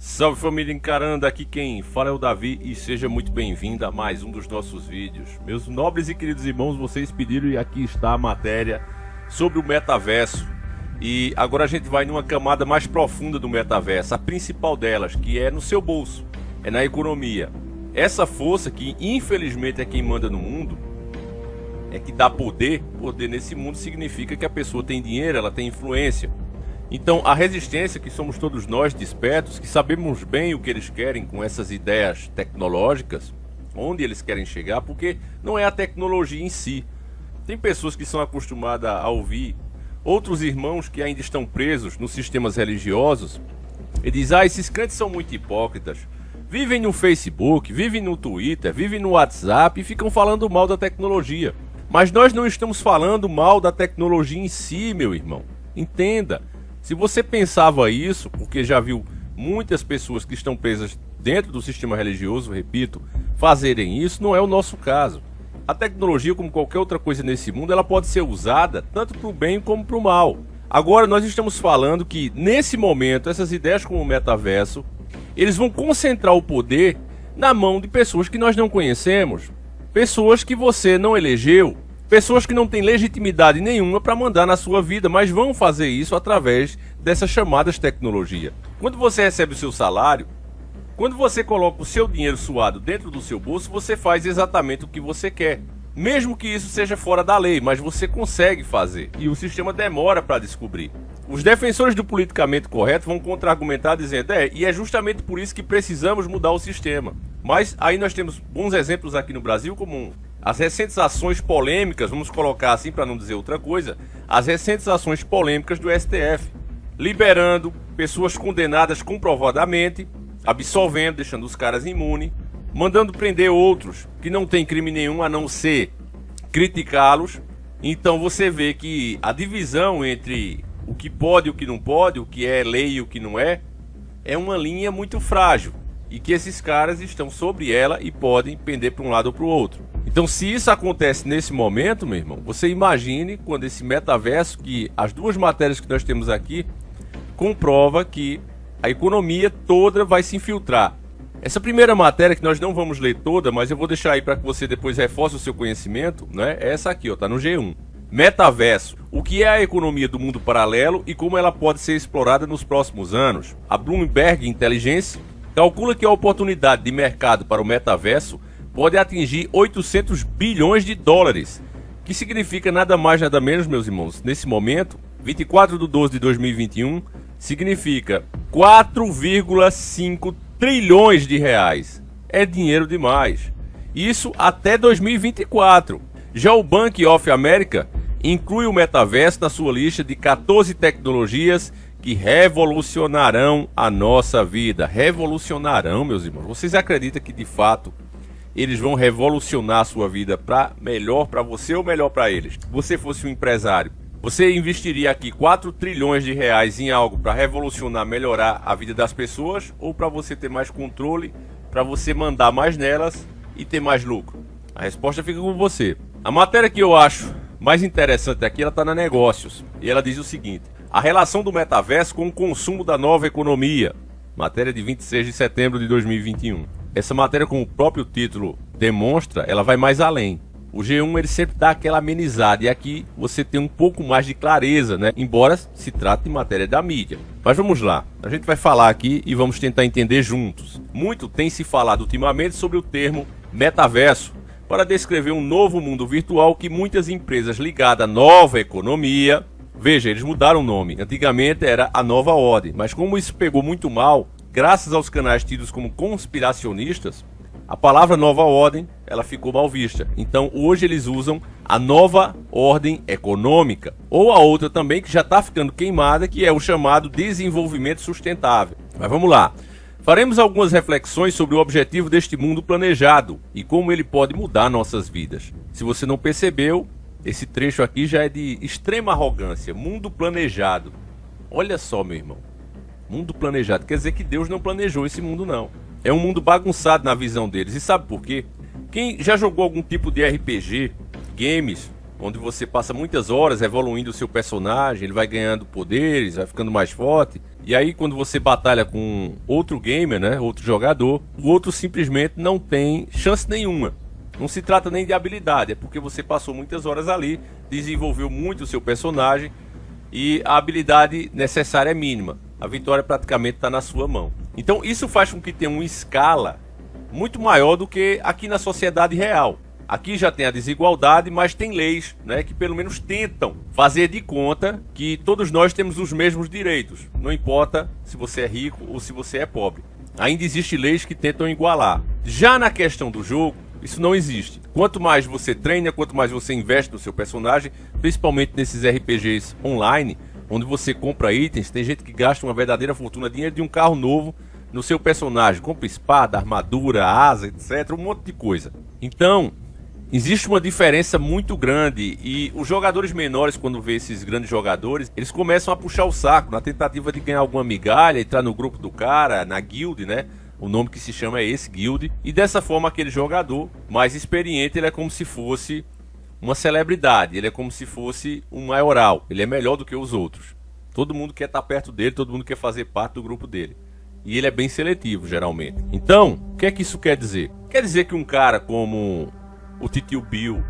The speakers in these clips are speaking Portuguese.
Salve família Encarando, aqui quem fala é o Davi e seja muito bem-vindo a mais um dos nossos vídeos. Meus nobres e queridos irmãos, vocês pediram e aqui está a matéria sobre o metaverso. E agora a gente vai numa camada mais profunda do metaverso, a principal delas, que é no seu bolso, é na economia. Essa força que infelizmente é quem manda no mundo, é que dá poder. Poder nesse mundo significa que a pessoa tem dinheiro, ela tem influência. Então a resistência, que somos todos nós despertos, que sabemos bem o que eles querem com essas ideias tecnológicas, onde eles querem chegar, porque não é a tecnologia em si. Tem pessoas que são acostumadas a ouvir outros irmãos que ainda estão presos nos sistemas religiosos e dizem: esses crentes são muito hipócritas, vivem no Facebook, vivem no Twitter, vivem no WhatsApp e ficam falando mal da tecnologia. Mas nós não estamos falando mal da tecnologia em si, meu irmão. Entenda. Se você pensava isso, porque já viu muitas pessoas que estão presas dentro do sistema religioso, repito, fazerem isso, não é o nosso caso. A tecnologia, como qualquer outra coisa nesse mundo, ela pode ser usada tanto para o bem como para o mal. Agora, nós estamos falando que, nesse momento, essas ideias como o metaverso, eles vão concentrar o poder na mão de pessoas que nós não conhecemos, pessoas que você não elegeu, pessoas que não têm legitimidade nenhuma para mandar na sua vida, mas vão fazer isso através dessas chamadas tecnologia. Quando você recebe o seu salário, quando você coloca o seu dinheiro suado dentro do seu bolso, você faz exatamente o que você quer. Mesmo que isso seja fora da lei, mas você consegue fazer. E o sistema demora para descobrir. Os defensores do politicamente correto vão contra-argumentar dizendo: e é justamente por isso que precisamos mudar o sistema. Mas aí nós temos bons exemplos aqui no Brasil, como as recentes ações polêmicas, vamos colocar assim para não dizer outra coisa, as recentes ações polêmicas do STF, liberando pessoas condenadas comprovadamente, absolvendo, deixando os caras imunes, mandando prender outros que não têm crime nenhum a não ser criticá-los. Então você vê que a divisão entre o que pode e o que não pode, o que é lei e o que não é uma linha muito frágil. E que esses caras estão sobre ela e podem pender para um lado ou para o outro. Então, se isso acontece nesse momento, meu irmão, você imagine quando esse metaverso, que as duas matérias que nós temos aqui, comprova que a economia toda vai se infiltrar. Essa primeira matéria, que nós não vamos ler toda, mas eu vou deixar aí para que você depois reforce o seu conhecimento, né? É essa aqui, ó, tá no G1. Metaverso. O que é a economia do mundo paralelo e como ela pode ser explorada nos próximos anos? A Bloomberg Intelligence calcula que a oportunidade de mercado para o metaverso pode atingir 800 bilhões de dólares, que significa nada mais nada menos, meus irmãos, nesse momento, 24/12/2021, significa 4,5 trilhões de reais. É dinheiro demais. Isso até 2024. Já o Bank of America inclui o metaverso na sua lista de 14 tecnologias que revolucionarão a nossa vida. Revolucionarão, meus irmãos. Vocês acreditam que de fato eles vão revolucionar a sua vida para melhor para você ou melhor para eles? Se você fosse um empresário, você investiria aqui 4 trilhões de reais em algo para revolucionar, melhorar a vida das pessoas, ou para você ter mais controle, para você mandar mais nelas e ter mais lucro? A resposta fica com você. A matéria que eu acho mais interessante aqui, ela está na Negócios, e ela diz o seguinte: a relação do metaverso com o consumo da nova economia. Matéria de 26 de setembro de 2021. Essa matéria, como o próprio título demonstra, ela vai mais além. O G1 ele sempre dá aquela amenizada, e aqui você tem um pouco mais de clareza, né? Embora se trate de matéria da mídia. Mas vamos lá, a gente vai falar aqui e vamos tentar entender juntos. Muito tem se falado ultimamente sobre o termo metaverso, para descrever um novo mundo virtual que muitas empresas ligadas à nova economia... Veja, eles mudaram o nome. Antigamente era a Nova Ordem, mas como isso pegou muito mal, graças aos canais tidos como conspiracionistas, a palavra Nova Ordem, ela ficou mal vista. Então hoje eles usam a Nova Ordem Econômica, ou a outra também que já está ficando queimada, que é o chamado desenvolvimento sustentável. Mas vamos lá. Faremos algumas reflexões sobre o objetivo deste mundo planejado e como ele pode mudar nossas vidas. Se você não percebeu, esse trecho aqui já é de extrema arrogância. Mundo planejado. Olha só, meu irmão. Mundo planejado. Quer dizer que Deus não planejou esse mundo, não. É um mundo bagunçado na visão deles. E sabe por quê? Quem já jogou algum tipo de RPG, games, onde você passa muitas horas evoluindo o seu personagem, ele vai ganhando poderes, vai ficando mais forte. E aí quando você batalha com outro gamer, né, outro jogador, o outro simplesmente não tem chance nenhuma. Não se trata nem de habilidade, é porque você passou muitas horas ali, desenvolveu muito o seu personagem e a habilidade necessária é mínima. A vitória praticamente está na sua mão. Então isso faz com que tenha uma escala muito maior do que aqui na sociedade real. Aqui já tem a desigualdade, mas tem leis, né, que pelo menos tentam fazer de conta que todos nós temos os mesmos direitos. Não importa se você é rico ou se você é pobre. Ainda existem leis que tentam igualar. Já na questão do jogo, isso não existe. Quanto mais você treina, quanto mais você investe no seu personagem, principalmente nesses RPGs online, onde você compra itens, tem gente que gasta uma verdadeira fortuna, dinheiro de um carro novo no seu personagem. Compra espada, armadura, asa, etc. Um monte de coisa. Então, existe uma diferença muito grande e os jogadores menores, quando vê esses grandes jogadores, eles começam a puxar o saco na tentativa de ganhar alguma migalha, entrar no grupo do cara, na guild, né? O nome que se chama é esse, guild. E dessa forma aquele jogador mais experiente, ele é como se fosse uma celebridade. Ele é como se fosse um maioral. Ele é melhor do que os outros. Todo mundo quer estar perto dele, todo mundo quer fazer parte do grupo dele. E ele é bem seletivo, geralmente. Então, o que é que isso quer dizer? Quer dizer que um cara como o Titio Bill,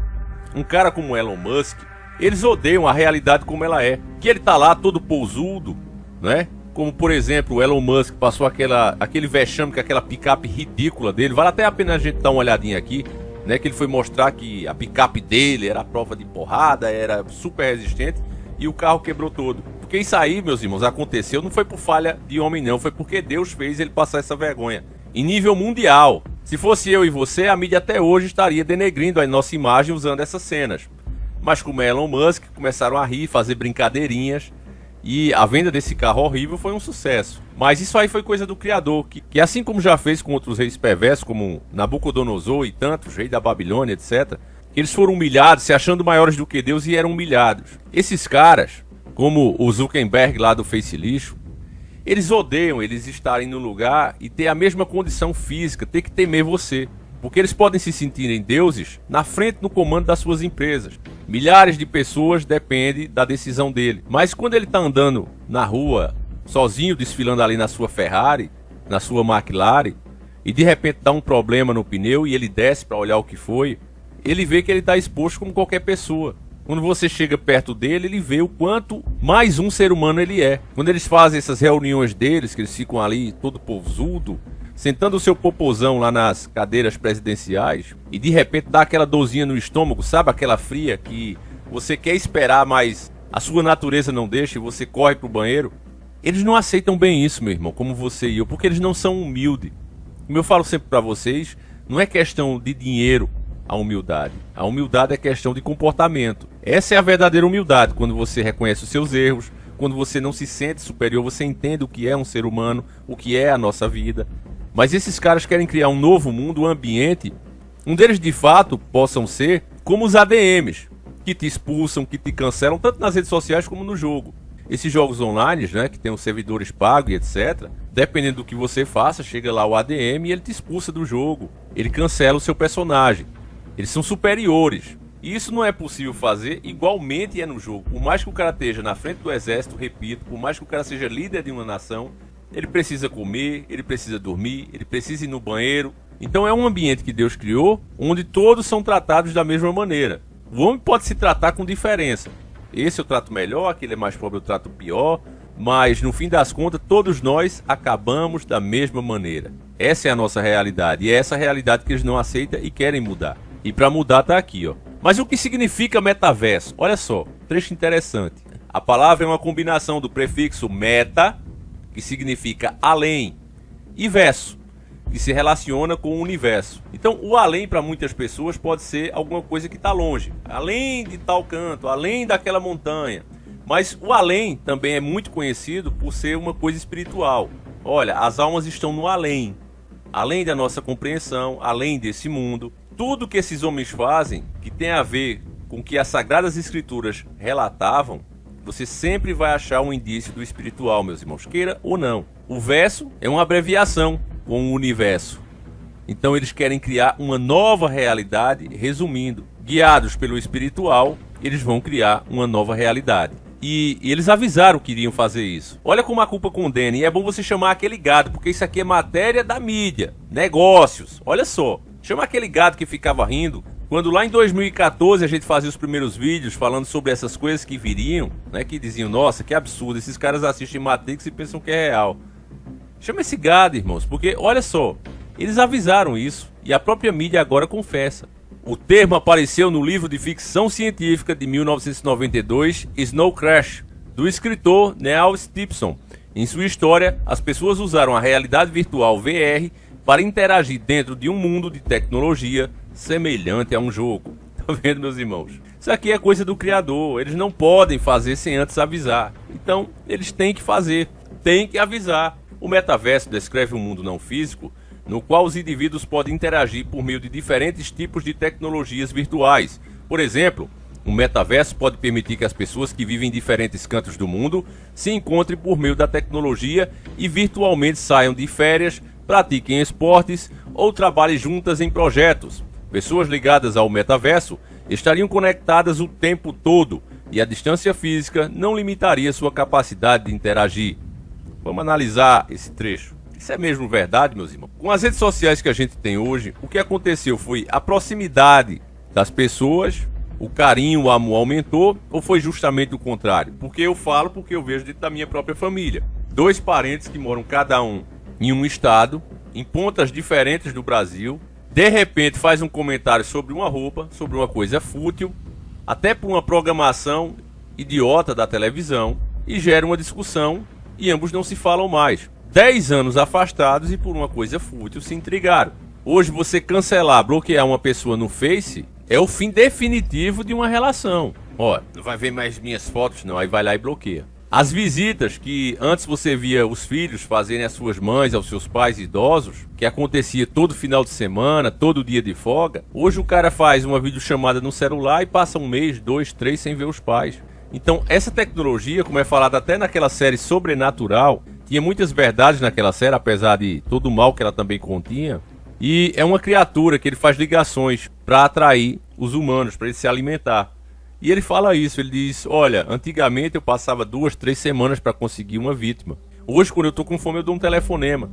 um cara como Elon Musk, eles odeiam a realidade como ela é. Que ele tá lá todo pousudo, né? Como, por exemplo, o Elon Musk passou aquele vexame com aquela picape ridícula dele. Vale até a pena a gente dar uma olhadinha aqui, né? Que ele foi mostrar que a picape dele era a prova de porrada, era super resistente e o carro quebrou todo. Porque isso aí, meus irmãos, aconteceu, não foi por falha de homem não, foi porque Deus fez ele passar essa vergonha. Em nível mundial. Se fosse eu e você, a mídia até hoje estaria denegrindo a nossa imagem usando essas cenas. Mas como é Elon Musk, começaram a rir, fazer brincadeirinhas. E a venda desse carro horrível foi um sucesso. Mas isso aí foi coisa do criador, que assim como já fez com outros reis perversos, como Nabucodonosor e tantos, rei da Babilônia, etc., eles foram humilhados, se achando maiores do que Deus e eram humilhados. Esses caras, como o Zuckerberg lá do Face Lixo, eles odeiam eles estarem no lugar e ter a mesma condição física, ter que temer você. Porque eles podem se sentirem deuses na frente no comando das suas empresas. Milhares de pessoas dependem da decisão dele. Mas quando ele está andando na rua, sozinho, desfilando ali na sua Ferrari, na sua McLaren, e de repente dá um problema no pneu e ele desce para olhar o que foi, ele vê que ele está exposto como qualquer pessoa. Quando você chega perto dele, ele vê o quanto mais um ser humano ele é. Quando eles fazem essas reuniões deles, que eles ficam ali todo posudo, sentando o seu popozão lá nas cadeiras presidenciais, e de repente dá aquela dorzinha no estômago, sabe? Aquela fria que você quer esperar, mas a sua natureza não deixa e você corre pro banheiro. Eles não aceitam bem isso, meu irmão, como você e eu, porque eles não são humildes. Como eu falo sempre para vocês, não é questão de dinheiro a humildade. A humildade é questão de comportamento. Essa é a verdadeira humildade, quando você reconhece os seus erros, quando você não se sente superior, você entende o que é um ser humano, o que é a nossa vida. Mas esses caras querem criar um novo mundo, um ambiente, um deles de fato possam ser como os ADMs, que te expulsam, que te cancelam, tanto nas redes sociais como no jogo. Esses jogos online, né, que tem os servidores pagos e etc., dependendo do que você faça, chega lá o ADM e ele te expulsa do jogo. Ele cancela o seu personagem. Eles são superiores. E isso não é possível fazer igualmente é no jogo. Por mais que o cara esteja na frente do exército, repito, por mais que o cara seja líder de uma nação, ele precisa comer, ele precisa dormir, ele precisa ir no banheiro. Então é um ambiente que Deus criou, onde todos são tratados da mesma maneira. O homem pode se tratar com diferença. Esse eu trato melhor, aquele é mais pobre eu trato pior. Mas no fim das contas, todos nós acabamos da mesma maneira. Essa é a nossa realidade. E é essa realidade que eles não aceitam e querem mudar. E para mudar tá aqui, ó. Mas o que significa metaverso? Olha só, trecho interessante. A palavra é uma combinação do prefixo meta, que significa além, e verso, que se relaciona com o universo. Então o além para muitas pessoas pode ser alguma coisa que está longe, além de tal canto, além daquela montanha. Mas o além também é muito conhecido por ser uma coisa espiritual. Olha, as almas estão no além, além da nossa compreensão, além desse mundo. Tudo que esses homens fazem, que tem a ver com o que as Sagradas Escrituras relatavam, você sempre vai achar um indício do espiritual, meus irmãos, queira ou não. O verso é uma abreviação com o universo. Então eles querem criar uma nova realidade, resumindo, guiados pelo espiritual, eles vão criar uma nova realidade. E eles avisaram que iriam fazer isso. Olha como a culpa condena. E é bom você chamar aquele gado, porque isso aqui é matéria da mídia, negócios. Olha só, chama aquele gado que ficava rindo quando lá em 2014 a gente fazia os primeiros vídeos falando sobre essas coisas que viriam, né? Que diziam, nossa, que absurdo, esses caras assistem Matrix e pensam que é real. Chama esse gado, irmãos, porque olha só, eles avisaram isso e a própria mídia agora confessa. O termo apareceu no livro de ficção científica de 1992, Snow Crash, do escritor Neal Stephenson. Em sua história, as pessoas usaram a realidade virtual VR para interagir dentro de um mundo de tecnologia semelhante a um jogo. Tá vendo, meus irmãos? Isso aqui é coisa do criador, eles não podem fazer sem antes avisar. Então, eles têm que fazer, têm que avisar. O metaverso descreve um mundo não físico no qual os indivíduos podem interagir por meio de diferentes tipos de tecnologias virtuais. Por exemplo, o metaverso pode permitir que as pessoas que vivem em diferentes cantos do mundo se encontrem por meio da tecnologia e virtualmente saiam de férias, pratiquem esportes ou trabalhem juntas em projetos. Pessoas ligadas ao metaverso estariam conectadas o tempo todo e a distância física não limitaria sua capacidade de interagir. Vamos analisar esse trecho. Isso é mesmo verdade, meus irmãos? Com as redes sociais que a gente tem hoje, o que aconteceu foi a proximidade das pessoas, o carinho, o amor aumentou, ou foi justamente o contrário? Porque eu falo porque eu vejo dentro da minha própria família. Dois parentes que moram cada um em um estado, em pontas diferentes do Brasil, de repente faz um comentário sobre uma roupa, sobre uma coisa fútil, até por uma programação idiota da televisão, e gera uma discussão e ambos não se falam mais. 10 anos afastados e por uma coisa fútil se intrigaram. Hoje você cancelar, bloquear uma pessoa no Face é o fim definitivo de uma relação. Ó, não vai ver mais minhas fotos não, aí vai lá e bloqueia. As visitas que antes você via os filhos fazerem às suas mães, aos seus pais idosos, que acontecia todo final de semana, todo dia de folga, hoje o cara faz uma videochamada no celular e passa um mês, 2, 3 sem ver os pais. Então essa tecnologia, como é falado até naquela série Sobrenatural, tinha muitas verdades naquela série, apesar de todo o mal que ela também continha, e é uma criatura que ele faz ligações para atrair os humanos, para ele se alimentar. E ele fala isso, ele diz, olha, antigamente eu passava 2, 3 semanas para conseguir uma vítima. Hoje, quando eu estou com fome, eu dou um telefonema.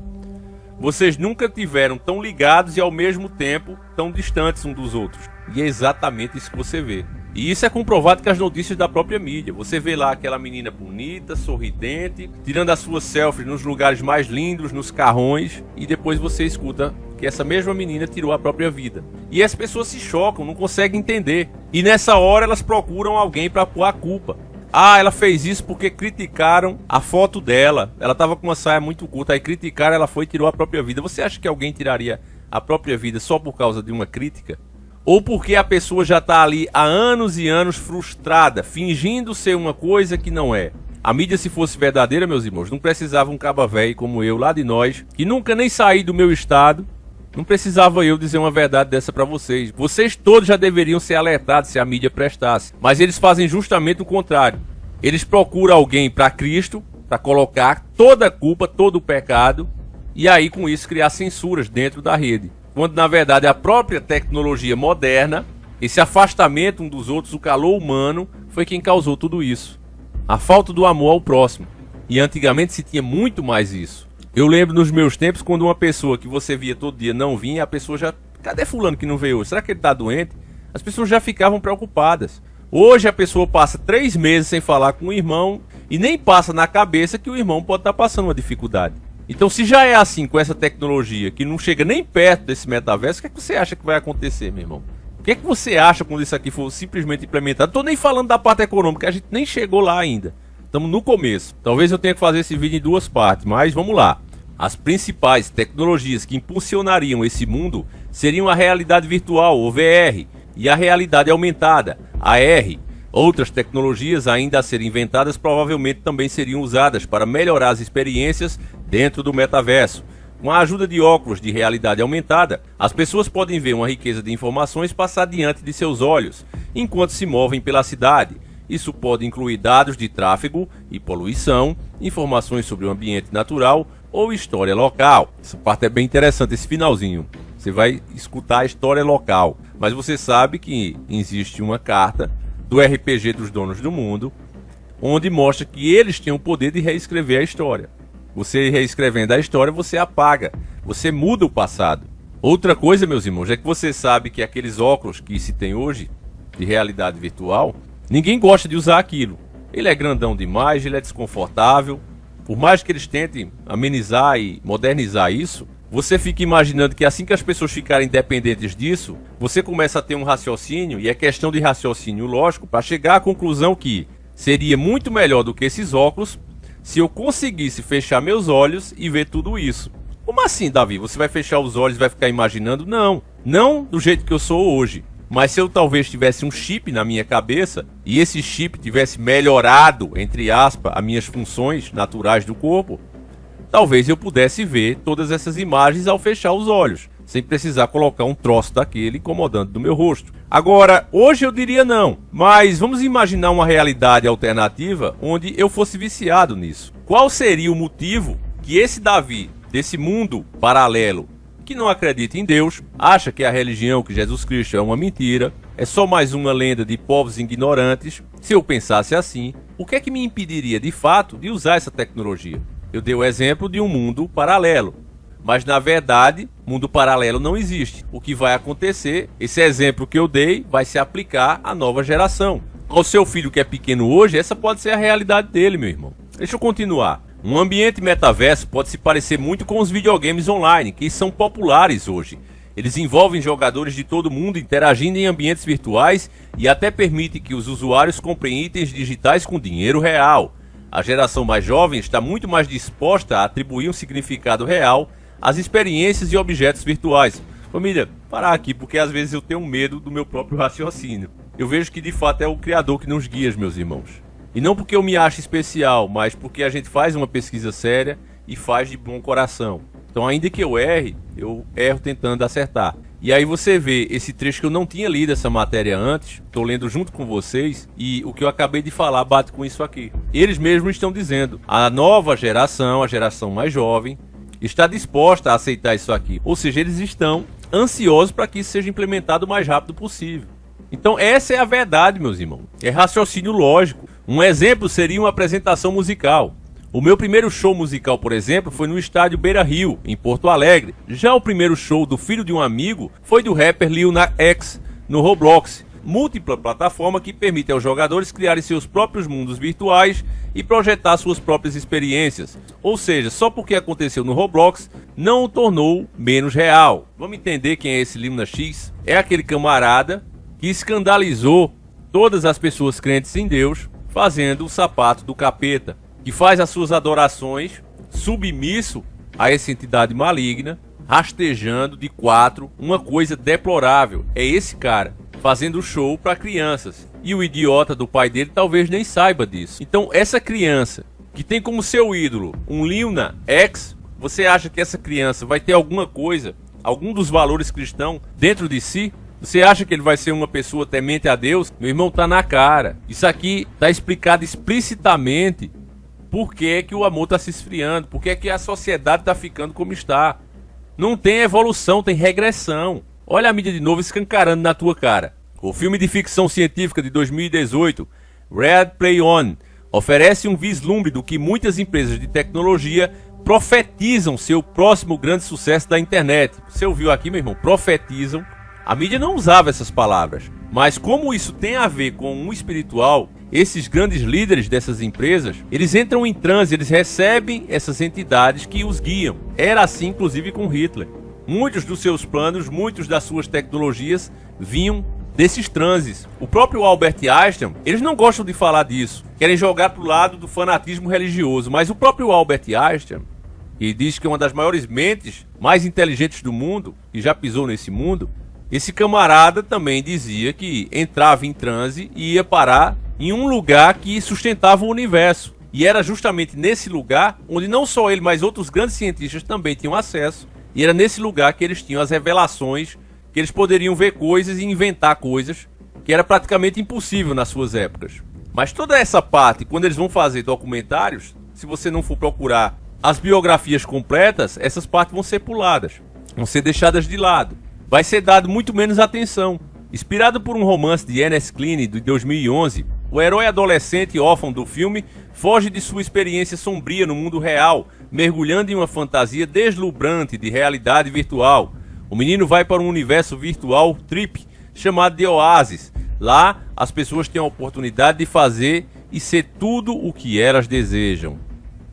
Vocês nunca tiveram tão ligados e ao mesmo tempo tão distantes uns dos outros. E é exatamente isso que você vê. E isso é comprovado com as notícias da própria mídia. Você vê lá aquela menina bonita, sorridente, tirando as suas selfies nos lugares mais lindos, nos carrões, e depois você escuta que essa mesma menina tirou a própria vida. E as pessoas se chocam, não conseguem entender. E nessa hora elas procuram alguém para pôr a culpa. Ah, ela fez isso porque criticaram a foto dela. Ela estava com uma saia muito curta, aí criticaram, ela foi e tirou a própria vida. Você acha que alguém tiraria a própria vida só por causa de uma crítica? Ou porque a pessoa já está ali há anos e anos frustrada, fingindo ser uma coisa que não é? A mídia, se fosse verdadeira, meus irmãos, não precisava um caba velho como eu, lá de nós, que nunca nem saí do meu estado. Não precisava eu dizer uma verdade dessa para vocês. Vocês todos já deveriam ser alertados se a mídia prestasse. Mas eles fazem justamente o contrário. Eles procuram alguém para Cristo, para colocar toda a culpa, todo o pecado, e aí com isso criar censuras dentro da rede. Quando na verdade a própria tecnologia moderna, esse afastamento um dos outros, o calor humano, foi quem causou tudo isso. A falta do amor ao próximo. E antigamente se tinha muito mais isso. Eu lembro nos meus tempos, quando uma pessoa que você via todo dia não vinha, a pessoa já... Cadê fulano que não veio hoje? Será que ele está doente? As pessoas já ficavam preocupadas. Hoje a pessoa passa 3 meses sem falar com o irmão e nem passa na cabeça que o irmão pode estar passando uma dificuldade. Então, se já é assim com essa tecnologia, que não chega nem perto desse metaverso, o que é que você acha que vai acontecer, meu irmão? O que é que você acha quando isso aqui for simplesmente implementado? Não estou nem falando da parte econômica, a gente nem chegou lá ainda. Estamos no começo. Talvez eu tenha que fazer esse vídeo em 2 partes, mas vamos lá. As principais tecnologias que impulsionariam esse mundo seriam a realidade virtual, ou VR, e a realidade aumentada, AR. Outras tecnologias ainda a serem inventadas provavelmente também seriam usadas para melhorar as experiências dentro do metaverso. Com a ajuda de óculos de realidade aumentada, as pessoas podem ver uma riqueza de informações passar diante de seus olhos, enquanto se movem pela cidade. Isso pode incluir dados de tráfego e poluição, informações sobre o ambiente natural ou história local. Essa parte é bem interessante, esse finalzinho. Você vai escutar a história local, mas você sabe que existe uma carta do RPG dos Donos do Mundo, onde mostra que eles têm o poder de reescrever a história. Você reescrevendo a história, você apaga, você muda o passado. Outra coisa, meus irmãos, é que você sabe que aqueles óculos que se tem hoje, de realidade virtual, ninguém gosta de usar aquilo. Ele é grandão demais, ele é desconfortável. Por mais que eles tentem amenizar e modernizar isso, você fica imaginando que assim que as pessoas ficarem dependentes disso, você começa a ter um raciocínio, e é questão de raciocínio lógico, para chegar à conclusão que seria muito melhor do que esses óculos se eu conseguisse fechar meus olhos e ver tudo isso. Como assim, Davi? Você vai fechar os olhos e vai ficar imaginando? Não, não do jeito que eu sou hoje. Mas se eu talvez tivesse um chip na minha cabeça e esse chip tivesse melhorado, entre aspas, as minhas funções naturais do corpo, talvez eu pudesse ver todas essas imagens ao fechar os olhos, sem precisar colocar um troço daquele incomodando do meu rosto. Agora, hoje eu diria não, mas vamos imaginar uma realidade alternativa onde eu fosse viciado nisso. Qual seria o motivo que esse Davi, desse mundo paralelo, que não acredita em Deus, acha que a religião, que Jesus Cristo é uma mentira, é só mais uma lenda de povos ignorantes? Se eu pensasse assim, o que é que me impediria de fato de usar essa tecnologia? Eu dei o exemplo de um mundo paralelo, mas na verdade, mundo paralelo não existe. O que vai acontecer, esse exemplo que eu dei, vai se aplicar à nova geração. Ao seu filho que é pequeno hoje, essa pode ser a realidade dele, meu irmão. Deixa eu continuar. Um ambiente metaverso pode se parecer muito com os videogames online, que são populares hoje. Eles envolvem jogadores de todo mundo interagindo em ambientes virtuais e até permitem que os usuários comprem itens digitais com dinheiro real. A geração mais jovem está muito mais disposta a atribuir um significado real às experiências e objetos virtuais. Família, parar aqui, porque às vezes eu tenho medo do meu próprio raciocínio. Eu vejo que de fato é o Criador que nos guia, meus irmãos. E não porque eu me acho especial, mas porque a gente faz uma pesquisa séria e faz de bom coração. Então, ainda que eu erro tentando acertar. E aí você vê esse trecho que eu não tinha lido essa matéria antes, estou lendo junto com vocês, e o que eu acabei de falar bate com isso aqui. Eles mesmos estão dizendo, a nova geração, a geração mais jovem, está disposta a aceitar isso aqui. Ou seja, eles estão ansiosos para que isso seja implementado o mais rápido possível. Então essa é a verdade, meus irmãos. É raciocínio lógico. Um exemplo seria uma apresentação musical. O meu primeiro show musical, por exemplo, foi no estádio Beira-Rio, em Porto Alegre. Já o primeiro show do filho de um amigo foi do rapper Lil Nas X, no Roblox, múltipla plataforma que permite aos jogadores criarem seus próprios mundos virtuais e projetar suas próprias experiências. Ou seja, só porque aconteceu no Roblox, não o tornou menos real. Vamos entender quem é esse Lil Nas X? É aquele camarada que escandalizou todas as pessoas crentes em Deus, fazendo o sapato do capeta, que faz as suas adorações submisso a essa entidade maligna, rastejando de quatro, uma coisa deplorável. É esse cara fazendo show para crianças, e o idiota do pai dele talvez nem saiba disso. Então essa criança que tem como seu ídolo um Lil Nas X, você acha que essa criança vai ter alguma coisa, algum dos valores cristãos dentro de si? Você acha que ele vai ser uma pessoa temente a Deus? Meu irmão, tá na cara. Isso aqui tá explicado explicitamente por que que o amor está se esfriando, por que que a sociedade está ficando como está. Não tem evolução, tem regressão. Olha a mídia de novo escancarando na tua cara. O filme de ficção científica de 2018, Ready Player One, oferece um vislumbre do que muitas empresas de tecnologia profetizam ser o próximo grande sucesso da internet. Você ouviu aqui, meu irmão? Profetizam. A mídia não usava essas palavras, mas como isso tem a ver com o espiritual, esses grandes líderes dessas empresas, eles entram em transe, eles recebem essas entidades que os guiam. Era assim, inclusive, com Hitler. Muitos dos seus planos, muitas das suas tecnologias vinham desses transes. O próprio Albert Einstein, eles não gostam de falar disso, querem jogar para o lado do fanatismo religioso, mas o próprio Albert Einstein, que diz que é uma das maiores mentes mais inteligentes do mundo, que já pisou nesse mundo, esse camarada também dizia que entrava em transe e ia parar em um lugar que sustentava o universo. E era justamente nesse lugar onde não só ele, mas outros grandes cientistas também tinham acesso. E era nesse lugar que eles tinham as revelações, que eles poderiam ver coisas e inventar coisas que era praticamente impossível nas suas épocas. Mas toda essa parte, quando eles vão fazer documentários, se você não for procurar as biografias completas, essas partes vão ser puladas, vão ser deixadas de lado. Vai ser dado muito menos atenção. Inspirado por um romance de Ernest Cline de 2011, o herói adolescente órfão do filme foge de sua experiência sombria no mundo real, mergulhando em uma fantasia deslumbrante de realidade virtual. O menino vai para um universo virtual trip, chamado de Oasis. Lá, as pessoas têm a oportunidade de fazer e ser tudo o que elas desejam.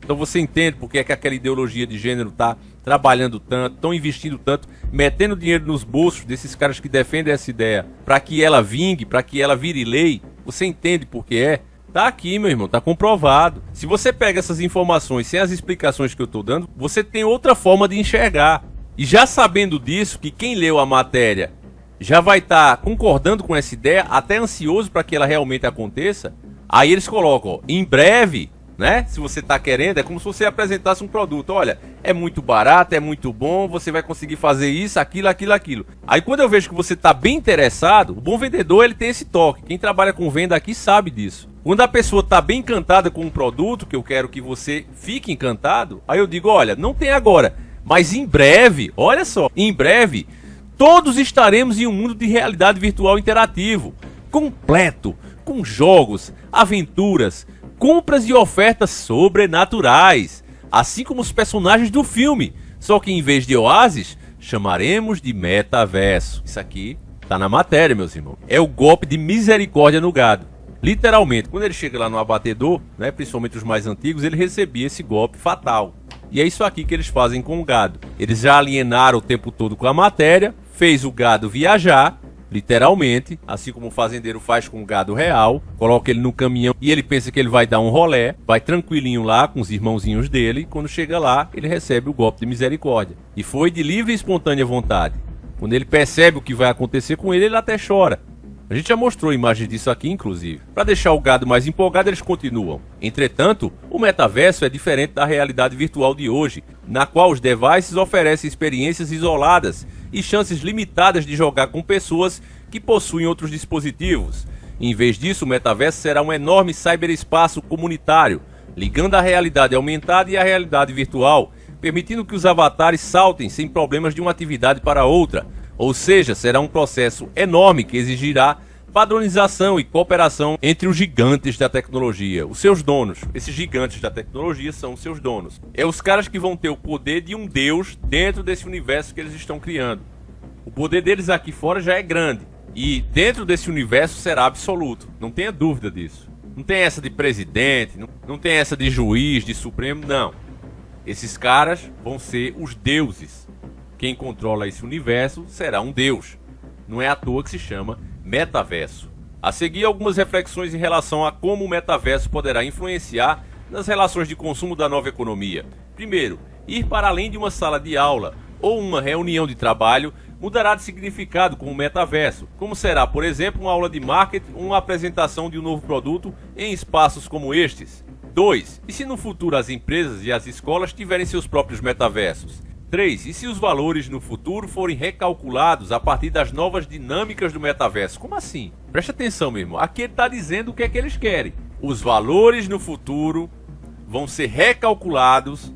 Então você entende porque é que aquela ideologia de gênero está trabalhando tanto, estão investindo tanto, metendo dinheiro nos bolsos desses caras que defendem essa ideia, para que ela vingue, para que ela vire lei. Você entende por que é? Tá aqui, meu irmão, tá comprovado. Se você pega essas informações sem as explicações que eu tô dando, você tem outra forma de enxergar. E já sabendo disso, que quem leu a matéria já vai estar concordando com essa ideia, até ansioso para que ela realmente aconteça, aí eles colocam, ó, em breve, né? Se você tá querendo, é como se você apresentasse um produto. Olha, é muito barato, é muito bom, você vai conseguir fazer isso, aquilo, aquilo, aquilo. Aí quando eu vejo que você tá bem interessado, o bom vendedor, ele tem esse toque. Quem trabalha com venda aqui sabe disso. Quando a pessoa tá bem encantada com um produto, que eu quero que você fique encantado, aí eu digo, olha, não tem agora, mas em breve, olha só, em breve, todos estaremos em um mundo de realidade virtual interativo, completo, com jogos, aventuras, compras e ofertas sobrenaturais, assim como os personagens do filme, só que em vez de Oasis, chamaremos de metaverso. Isso aqui tá na matéria, meus irmãos. É o golpe de misericórdia no gado. Literalmente, quando ele chega lá no abatedor, né, principalmente os mais antigos, ele recebia esse golpe fatal. E é isso aqui que eles fazem com o gado. Eles já alienaram o tempo todo com a matéria, fez o gado viajar, literalmente, assim como o fazendeiro faz com o gado real, coloca ele no caminhão e ele pensa que ele vai dar um rolé, vai tranquilinho lá com os irmãozinhos dele, e quando chega lá, ele recebe o golpe de misericórdia. E foi de livre e espontânea vontade. Quando ele percebe o que vai acontecer com ele, ele até chora. A gente já mostrou imagens disso aqui, inclusive. Para deixar o gado mais empolgado, eles continuam. Entretanto, o metaverso é diferente da realidade virtual de hoje, na qual os devices oferecem experiências isoladas e chances limitadas de jogar com pessoas que possuem outros dispositivos. Em vez disso, o metaverso será um enorme cyberespaço comunitário, ligando a realidade aumentada e a realidade virtual, permitindo que os avatares saltem sem problemas de uma atividade para outra. Ou seja, será um processo enorme que exigirá padronização e cooperação entre os gigantes da tecnologia, os seus donos. Esses gigantes da tecnologia são os seus donos. É os caras que vão ter o poder de um deus dentro desse universo que eles estão criando. O poder deles aqui fora já é grande e dentro desse universo será absoluto. Não tenha dúvida disso. Não tem essa de presidente, não tem essa de juiz, de supremo, não. Esses caras vão ser os deuses. Quem controla esse universo será um deus. Não é à toa que se chama metaverso. A seguir, algumas reflexões em relação a como o metaverso poderá influenciar nas relações de consumo da nova economia. Primeiro, ir para além de uma sala de aula ou uma reunião de trabalho mudará de significado com o metaverso, como será, por exemplo, uma aula de marketing ou uma apresentação de um novo produto em espaços como estes. 2. E se no futuro as empresas e as escolas tiverem seus próprios metaversos? 3. E se os valores no futuro forem recalculados a partir das novas dinâmicas do metaverso? Como assim? Preste atenção, meu irmão. Aqui ele está dizendo o que é que eles querem. Os valores no futuro vão ser recalculados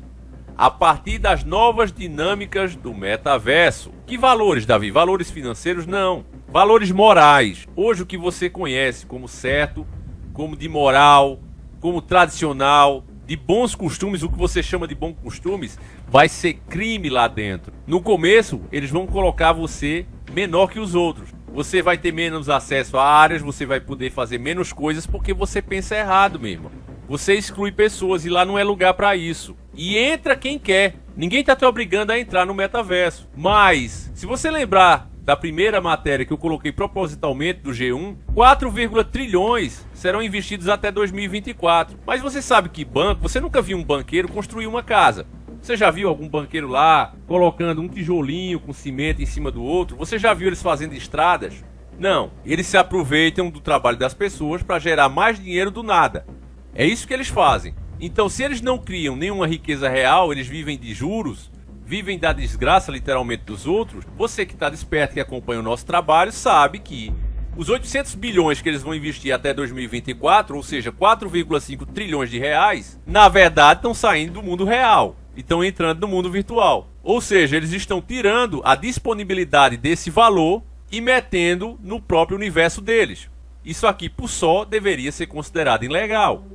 a partir das novas dinâmicas do metaverso. Que valores, Davi? Valores financeiros? Não. Valores morais. Hoje o que você conhece como certo, como de moral, como tradicional, de bons costumes, o que você chama de bons costumes, vai ser crime lá dentro. No começo, eles vão colocar você menor que os outros. Você vai ter menos acesso a áreas, você vai poder fazer menos coisas porque você pensa errado mesmo. Você exclui pessoas e lá não é lugar para isso. E entra quem quer. Ninguém tá te obrigando a entrar no metaverso. Mas, se você lembrar da primeira matéria que eu coloquei propositalmente do G1, 4,3 trilhões serão investidos até 2024. Mas você sabe que banco, você nunca viu um banqueiro construir uma casa. Você já viu algum banqueiro lá colocando um tijolinho com cimento em cima do outro? Você já viu eles fazendo estradas? Não, eles se aproveitam do trabalho das pessoas para gerar mais dinheiro do nada. É isso que eles fazem. Então, se eles não criam nenhuma riqueza real, eles vivem de juros, vivem da desgraça literalmente dos outros. Você que está desperto, que acompanha o nosso trabalho, sabe que os 800 bilhões que eles vão investir até 2024, ou seja, 4,5 trilhões de reais, na verdade estão saindo do mundo real e estão entrando no mundo virtual. Ou seja, eles estão tirando a disponibilidade desse valor e metendo no próprio universo deles. Isso aqui por só deveria ser considerado ilegal,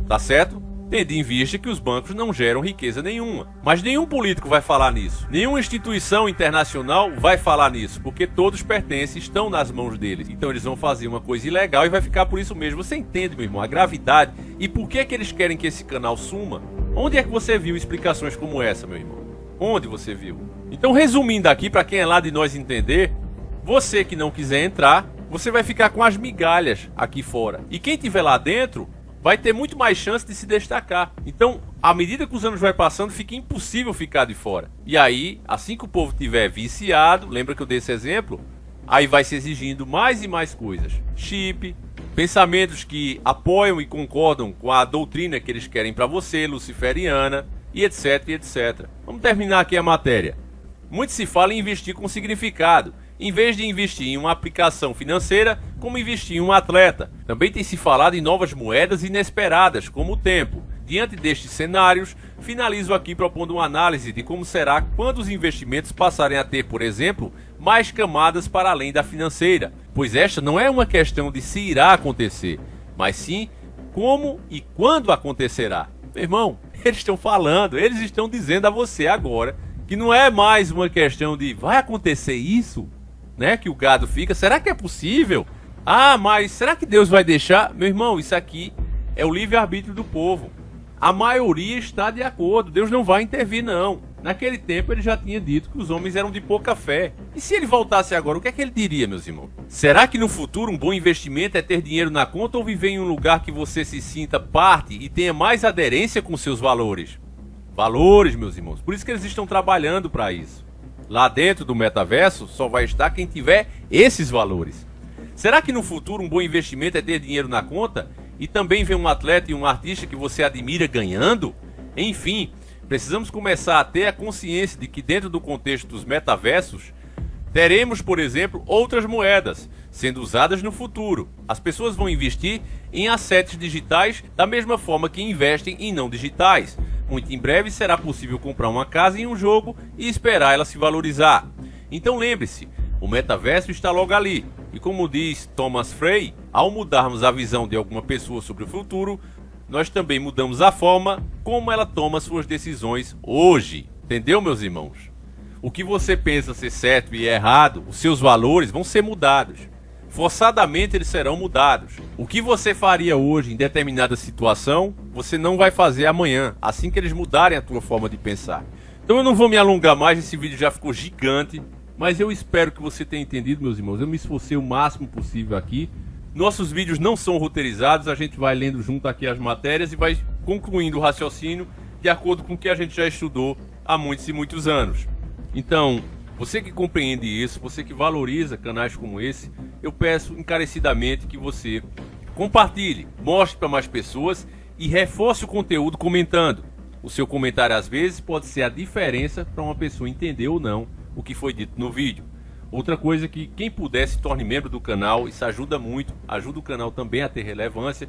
tá certo? Tendo em vista que os bancos não geram riqueza nenhuma. Mas nenhum político vai falar nisso. Nenhuma instituição internacional vai falar nisso, porque todos pertencem, estão nas mãos deles. Então eles vão fazer uma coisa ilegal e vai ficar por isso mesmo. Você entende, meu irmão, a gravidade e por que que eles querem que esse canal suma? Onde é que você viu explicações como essa, meu irmão? Onde você viu? Então, resumindo aqui, para quem é lá de nós entender, você que não quiser entrar, você vai ficar com as migalhas aqui fora. E quem estiver lá dentro vai ter muito mais chance de se destacar. Então, à medida que os anos vai passando, fica impossível ficar de fora. E aí, assim que o povo tiver viciado, lembra que eu dei esse exemplo? Aí vai se exigindo mais e mais coisas. Chip, pensamentos que apoiam e concordam com a doutrina que eles querem para você, luciferiana, e etc, e etc. Vamos terminar aqui a matéria. Muito se fala em investir com significado, em vez de investir em uma aplicação financeira, como investir em um atleta. Também tem se falado em novas moedas inesperadas, como o tempo. Diante destes cenários, finalizo aqui propondo uma análise de como será quando os investimentos passarem a ter, por exemplo, mais camadas para além da financeira, pois esta não é uma questão de se irá acontecer, mas sim como e quando acontecerá. Meu irmão, eles estão falando, eles estão dizendo a você agora que não é mais uma questão de vai acontecer isso, né? Que o gado fica, será que é possível? Ah, mas será que Deus vai deixar? Meu irmão, isso aqui é o livre-arbítrio do povo. A maioria está de acordo, Deus não vai intervir não. Naquele tempo ele já tinha dito que os homens eram de pouca fé. E se ele voltasse agora, o que é que ele diria, meus irmãos? Será que no futuro um bom investimento é ter dinheiro na conta ou viver em um lugar que você se sinta parte e tenha mais aderência com seus valores? Valores, meus irmãos. Por isso que eles estão trabalhando para isso. Lá dentro do metaverso só vai estar quem tiver esses valores. Será que no futuro um bom investimento é ter dinheiro na conta e também ver um atleta e um artista que você admira ganhando? Enfim, precisamos começar a ter a consciência de que dentro do contexto dos metaversos teremos, por exemplo, outras moedas sendo usadas no futuro. As pessoas vão investir em assets digitais da mesma forma que investem em não digitais. Muito em breve será possível comprar uma casa em um jogo e esperar ela se valorizar. Então lembre-se, o metaverso está logo ali. E como diz Thomas Frey, ao mudarmos a visão de alguma pessoa sobre o futuro, nós também mudamos a forma como ela toma suas decisões hoje. Entendeu, meus irmãos? O que você pensa ser certo e errado, os seus valores vão ser mudados. Forçadamente eles serão mudados. O que você faria hoje em determinada situação, você não vai fazer amanhã, assim que eles mudarem a tua forma de pensar. Então eu não vou me alongar mais, esse vídeo já ficou gigante, mas eu espero que você tenha entendido, meus irmãos. Eu me esforcei o máximo possível aqui. Nossos vídeos não são roteirizados, a gente vai lendo junto aqui as matérias e vai concluindo o raciocínio de acordo com o que a gente já estudou há muitos e muitos anos. Então, você que compreende isso, você que valoriza canais como esse, eu peço encarecidamente que você compartilhe, mostre para mais pessoas e reforce o conteúdo comentando. O seu comentário às vezes pode ser a diferença para uma pessoa entender ou não o que foi dito no vídeo. Outra coisa que quem puder se torne membro do canal, isso ajuda muito, ajuda o canal também a ter relevância.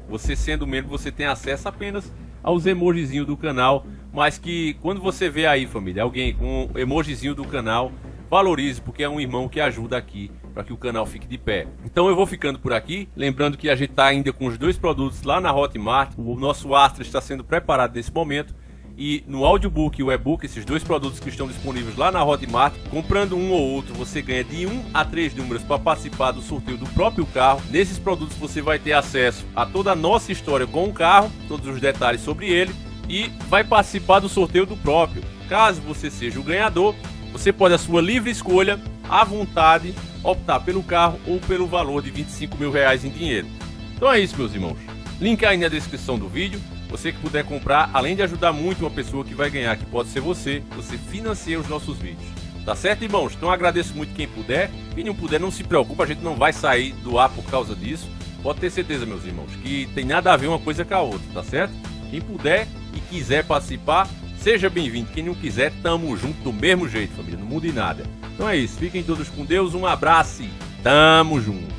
Você sendo membro, você tem acesso apenas aos emojizinhos do canal, mas que quando você vê aí, família, alguém com um emojizinho do canal, valorize, porque é um irmão que ajuda aqui para que o canal fique de pé. Então eu vou ficando por aqui, lembrando que a gente está ainda com os dois produtos lá na Hotmart, o nosso Astra está sendo preparado nesse momento, e no audiobook e o e-book, esses dois produtos que estão disponíveis lá na Hotmart, comprando um ou outro, você ganha de 1 a 3 números para participar do sorteio do próprio carro. Nesses produtos você vai ter acesso a toda a nossa história com o carro, todos os detalhes sobre ele, e vai participar do sorteio do próprio. Caso você seja o ganhador, você pode, à sua livre escolha, à vontade, optar pelo carro ou pelo valor de R$25 mil em dinheiro. Então é isso, meus irmãos. Link aí na descrição do vídeo. Você que puder comprar, além de ajudar muito uma pessoa que vai ganhar, que pode ser você financia os nossos vídeos. Tá certo, irmãos? Então agradeço muito quem puder. Quem não puder, não se preocupa, a gente não vai sair do ar por causa disso. Pode ter certeza, meus irmãos, que tem nada a ver uma coisa com a outra, tá certo? Quem puder e quiser participar, seja bem-vindo. Quem não quiser, tamo junto do mesmo jeito, família. Não mude nada. Então é isso. Fiquem todos com Deus. Um abraço e tamo junto.